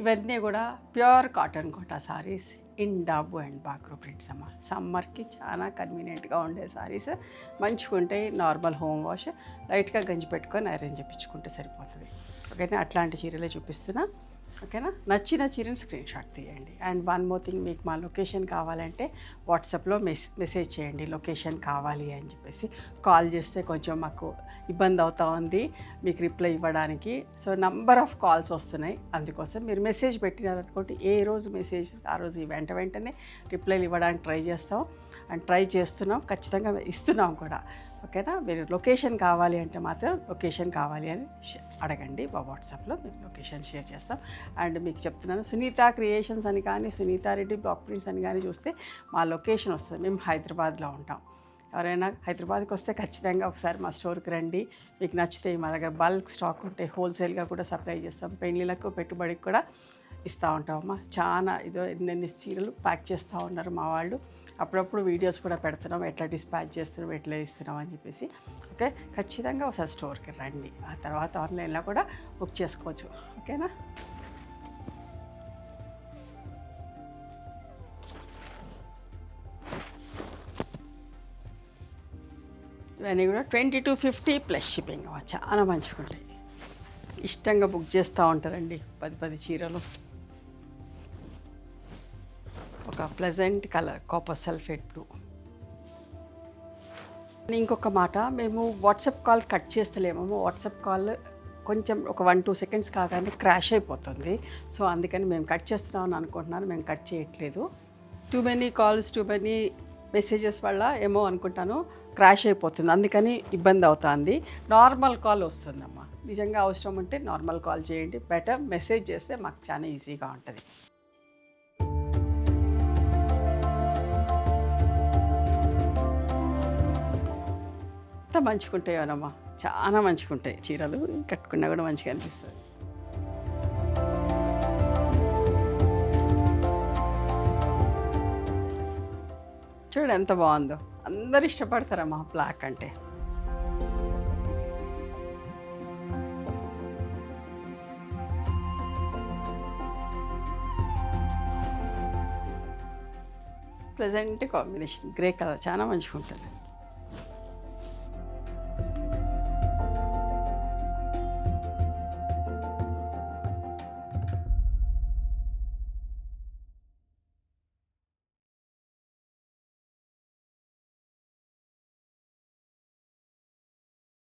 ఇవన్నీ కూడా pure cotton Kota saris in dabu and Bagru prints అమ్మ. సమ్మర్కి చాలా కన్వీనియంట్గా ఉండే సారీస్, మంచిగా ఉంటాయి. నార్మల్ హోమ్ వాష్, లైట్గా గంజి పెట్టుకొని ఐరన్ చేయించుకుంటే సరిపోతుంది. ఓకేనా, అట్లాంటి చీరలే చూపిస్తున్నా. ఓకేనా, నచ్చిన చీరని స్క్రీన్ షాట్ తీయండి. అండ్ వన్ మోర్ థింగ్, మీకు మా లొకేషన్ కావాలంటే వాట్సాప్లో మెసేజ్ చేయండి, లొకేషన్ కావాలి అని చెప్పేసి. కాల్ చేస్తే కొంచెం మాకు ఇబ్బంది అవుతూ ఉంది మీకు రిప్లై ఇవ్వడానికి. సో నంబర్ ఆఫ్ కాల్స్ వస్తున్నాయి, అందుకోసం మీరు మెసేజ్ పెట్టినారనుకోండి, ఏ రోజు మెసేజ్ ఆ రోజు వెంటనే రిప్లైలు ఇవ్వడానికి ట్రై చేస్తాం. అండ్ ట్రై చేస్తున్నాం, ఖచ్చితంగా ఇస్తున్నాం కూడా. ఓకేనా, మీరు లొకేషన్ కావాలి అంటే మాత్రం లొకేషన్ కావాలి అని అడగండి, మా వాట్సాప్లో మేము లొకేషన్ షేర్ చేస్తాం. అండ్ మీకు చెప్తున్నాను, సునీత క్రియేషన్స్ అని కానీ, సునీత రెడ్డి బ్లాక్ ప్రింట్స్ అని కానీ చూస్తే మా లొకేషన్ వస్తుంది. మేము హైదరాబాద్లో ఉంటాం. ఎవరైనా హైదరాబాద్కి వస్తే ఖచ్చితంగా ఒకసారి మా స్టోర్కి రండి. మీకు నచ్చితే మా దగ్గర బల్క్ స్టాక్ ఉంటే హోల్సేల్గా కూడా సప్లై చేస్తాం. పెళ్ళిళ్ళకు పెట్టుబడికి కూడా ఇస్తూ ఉంటామమ్మా. చాలా ఎన్నెన్ని చీరలు ప్యాక్ చేస్తూ ఉన్నారు మా వాళ్ళు. అప్పుడప్పుడు వీడియోస్ కూడా పెడుతున్నాం, ఎట్లా డిస్పాచ్ చేస్తున్నాం, ఎట్లా ఇస్తున్నాం అని చెప్పేసి. ఓకే, ఖచ్చితంగా ఒకసారి స్టోర్కి రండి. ఆ తర్వాత ఆన్లైన్లో కూడా బుక్ చేసుకోవచ్చు. ఓకేనా, ఇవన్నీ కూడా 20 to 50 ప్లస్ షిప్పింగ్. చాలా మంచిగా ఉంటాయి, ఇష్టంగా బుక్ చేస్తూ ఉంటారండి. 10 చీరలు, ఒక pleasant colour copper sulphate blue. ఇంకొక మాట, మేము వాట్సాప్ కాల్ కట్ చేస్తలేము. వాట్సాప్ కాల్ కొంచెం ఒక 1-2 సెకండ్స్ కాగానే క్రాష్ అయిపోతుంది. సో అందుకని మేము కట్ చేస్తున్నామని అనుకుంటున్నాను, మేము కట్ చేయట్లేదు. Too many calls, too many messages వల్ల ఏమో అనుకుంటాను క్రాష్ అయిపోతుంది, అందుకని ఇబ్బంది అవుతుంది. నార్మల్ కాల్ వస్తుందమ్మా. నిజంగా అవసరం ఉంటే నార్మల్ కాల్ చేయండి, బెటర్ మెసేజ్ చేస్తే మాకు చాలా ఈజీగా ఉంటుంది. ఎంత మంచిగా ఉంటాయోనమ్మా, చాలా మంచిగా ఉంటాయి చీరలు, కట్టుకున్నా కూడా మంచిగా అనిపిస్తుంది. చూడు ఎంత బాగుందో, అందరు ఇష్టపడతారమ్మా బ్లాక్ అంటే. ప్లెజెంట్ కాంబినేషన్, గ్రే కలర్ చాలా మంచిగా ఉంటుంది.